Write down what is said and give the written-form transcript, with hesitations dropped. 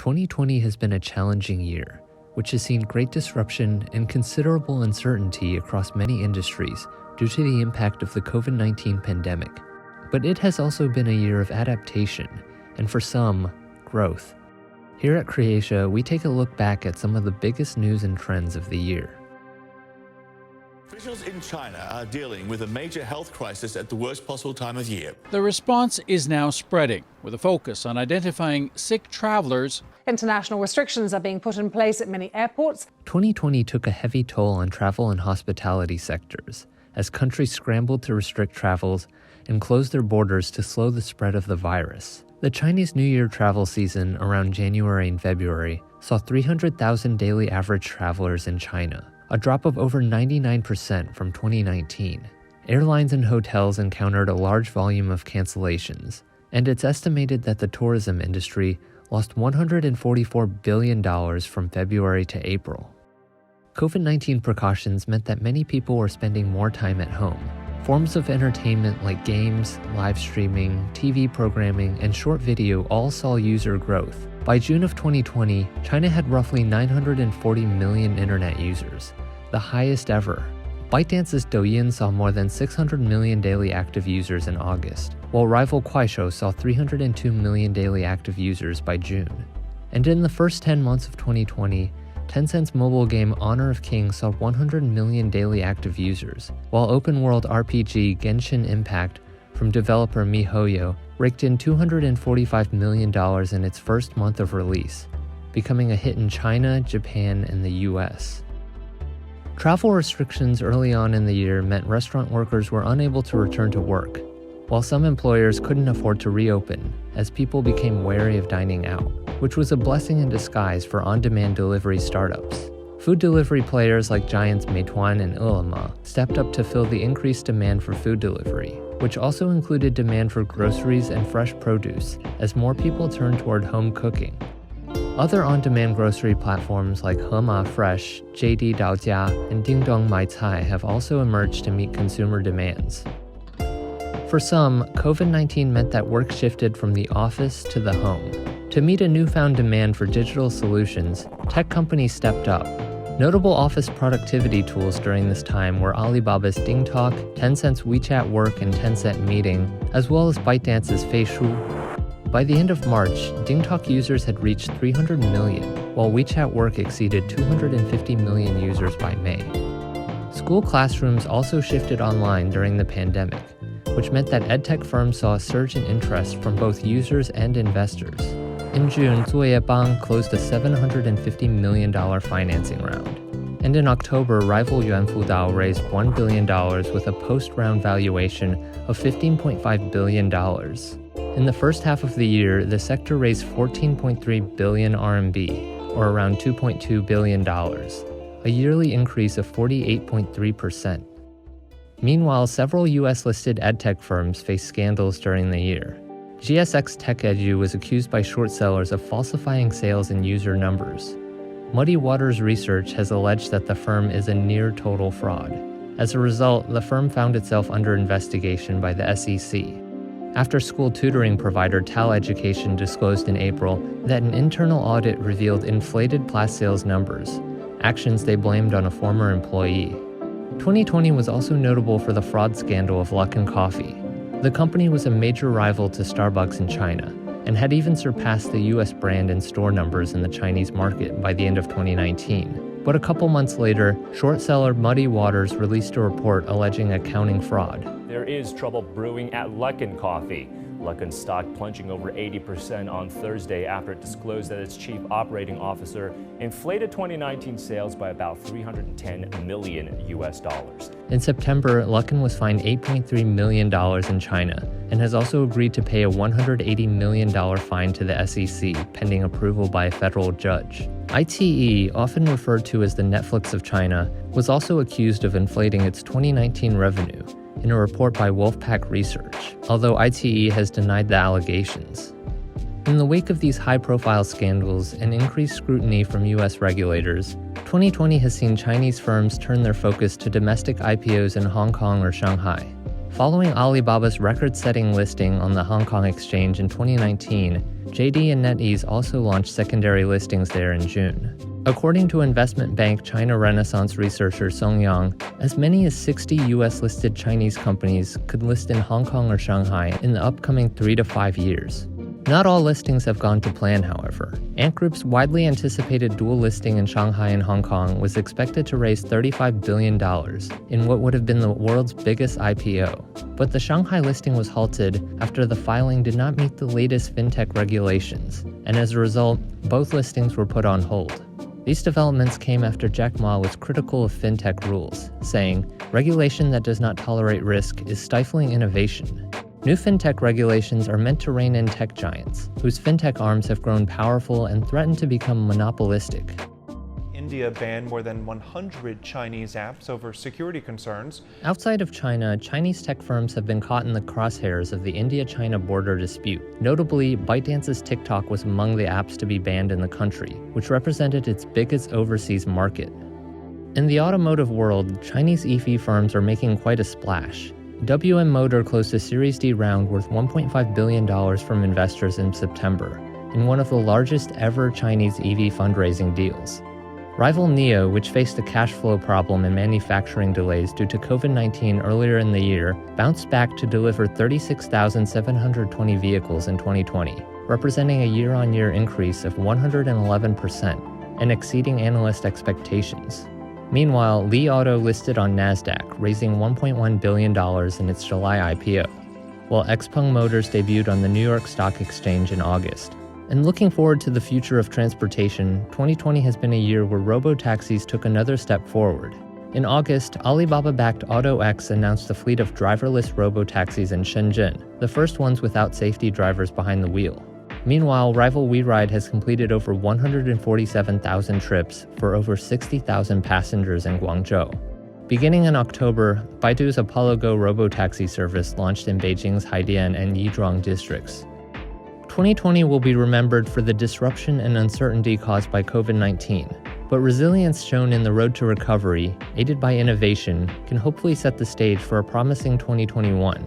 2020 has been a challenging year, which has seen great disruption and considerable uncertainty across many industries due to the impact of the COVID-19 pandemic. But it has also been a year of adaptation, and for some, growth. Here at KrASIA, we take a look back at some of the biggest news and trends of the year. Officials in China are dealing with a major health crisis at the worst possible time of year. The response is now spreading, with a focus on identifying sick travelers. International restrictions are being put in place at many airports. 2020 took a heavy toll on travel and hospitality sectors, as countries scrambled to restrict travels and close their borders to slow the spread of the virus. The Chinese New Year travel season around January and February saw 300,000 daily average travelers in China, a drop of over 99% from 2019. Airlines and hotels encountered a large volume of cancellations, and it's estimated that the tourism industry lost $144 billion from February to April. COVID-19 precautions meant that many people were spending more time at home. Forms of entertainment like games, live streaming, TV programming, and short video all saw user growth. By June of 2020, China had roughly 940 million internet users, the highest ever. ByteDance's Douyin saw more than 600 million daily active users in August, while rival Kuaishou saw 302 million daily active users by June. And in the first 10 months of 2020, Tencent's mobile game Honor of Kings saw 100 million daily active users, while open-world RPG Genshin Impact from developer miHoYo raked in $245 million in its first month of release, becoming a hit in China, Japan, and the US. Travel restrictions early on in the year meant restaurant workers were unable to return to work, while some employers couldn't afford to reopen as people became wary of dining out, which was a blessing in disguise for on-demand delivery startups. Food delivery players like giants Meituan and Ele.me stepped up to fill the increased demand for food delivery, which also included demand for groceries and fresh produce as more people turned toward home cooking. Other on-demand grocery platforms like Hema Fresh, JD Daojia, and Dingdong Maicai have also emerged to meet consumer demands. For some, COVID-19 meant that work shifted from the office to the home. To meet a newfound demand for digital solutions, tech companies stepped up. Notable office productivity tools during this time were Alibaba's DingTalk, Tencent's WeChat Work and Tencent Meeting, as well as ByteDance's Feishu. By the end of March, DingTalk users had reached 300 million, while WeChat Work exceeded 250 million users by May. School classrooms also shifted online during the pandemic, which meant that edtech firms saw a surge in interest from both users and investors. In June, Zuoyebang closed a $750 million financing round. And in October, rival Yuanfudao raised $1 billion with a post-round valuation of $15.5 billion. In the first half of the year, the sector raised 14.3 billion RMB, or around $2.2 billion, a yearly increase of 48.3%. Meanwhile, several US-listed edtech firms faced scandals during the year. GSX TechEdu was accused by short sellers of falsifying sales and user numbers. Muddy Waters Research has alleged that the firm is a near-total fraud. As a result, the firm found itself under investigation by the SEC. After-school tutoring provider TAL Education disclosed in April that an internal audit revealed inflated class sales numbers, actions they blamed on a former employee. 2020 was also notable for the fraud scandal of Luckin Coffee. The company was a major rival to Starbucks in China and had even surpassed the US brand in store numbers in the Chinese market by the end of 2019. But a couple months later, short seller Muddy Waters released a report alleging accounting fraud. There is trouble brewing at Luckin Coffee. Luckin stock plunging over 80% on Thursday after it disclosed that its chief operating officer inflated 2019 sales by about $310 million. In September, Luckin was fined $8.3 million in China and has also agreed to pay a $180 million fine to the SEC pending approval by a federal judge. iQIYI, often referred to as the Netflix of China, was also accused of inflating its 2019 revenue in a report by Wolfpack Research, although iQIYI has denied the allegations. In the wake of these high-profile scandals and increased scrutiny from US regulators, 2020 has seen Chinese firms turn their focus to domestic IPOs in Hong Kong or Shanghai. Following Alibaba's record-setting listing on the Hong Kong exchange in 2019, JD and NetEase also launched secondary listings there in June. According to investment bank China Renaissance researcher Song Yang, as many as 60 US-listed Chinese companies could list in Hong Kong or Shanghai in the upcoming 3 to 5 years. Not all listings have gone to plan, however. Ant Group's widely anticipated dual listing in Shanghai and Hong Kong was expected to raise $35 billion in what would have been the world's biggest IPO. But the Shanghai listing was halted after the filing did not meet the latest fintech regulations, and as a result, both listings were put on hold. These developments came after Jack Ma was critical of fintech rules, saying, "Regulation that does not tolerate risk is stifling innovation." New fintech regulations are meant to rein in tech giants, whose fintech arms have grown powerful and threaten to become monopolistic. India banned more than 100 Chinese apps over security concerns. Outside of China, Chinese tech firms have been caught in the crosshairs of the India-China border dispute. Notably, ByteDance's TikTok was among the apps to be banned in the country, which represented its biggest overseas market. In the automotive world, Chinese EV firms are making quite a splash. WM Motor closed a Series D round worth $1.5 billion from investors in September, in one of the largest ever Chinese EV fundraising deals. Rival NIO, which faced a cash flow problem and manufacturing delays due to COVID-19 earlier in the year, bounced back to deliver 36,720 vehicles in 2020, representing a year-on-year increase of 111% and exceeding analyst expectations. Meanwhile, Li Auto listed on NASDAQ, raising $1.1 billion in its July IPO, while Xpeng Motors debuted on the New York Stock Exchange in August. And looking forward to the future of transportation, 2020 has been a year where robo-taxis took another step forward. In August, Alibaba-backed AutoX announced a fleet of driverless robo-taxis in Shenzhen, the first ones without safety drivers behind the wheel. Meanwhile, rival WeRide has completed over 147,000 trips for over 60,000 passengers in Guangzhou. Beginning in October, Baidu's Apollo Go robotaxi service launched in Beijing's Haidian and Yizhuang districts. 2020 will be remembered for the disruption and uncertainty caused by COVID-19, but resilience shown in the road to recovery, aided by innovation, can hopefully set the stage for a promising 2021.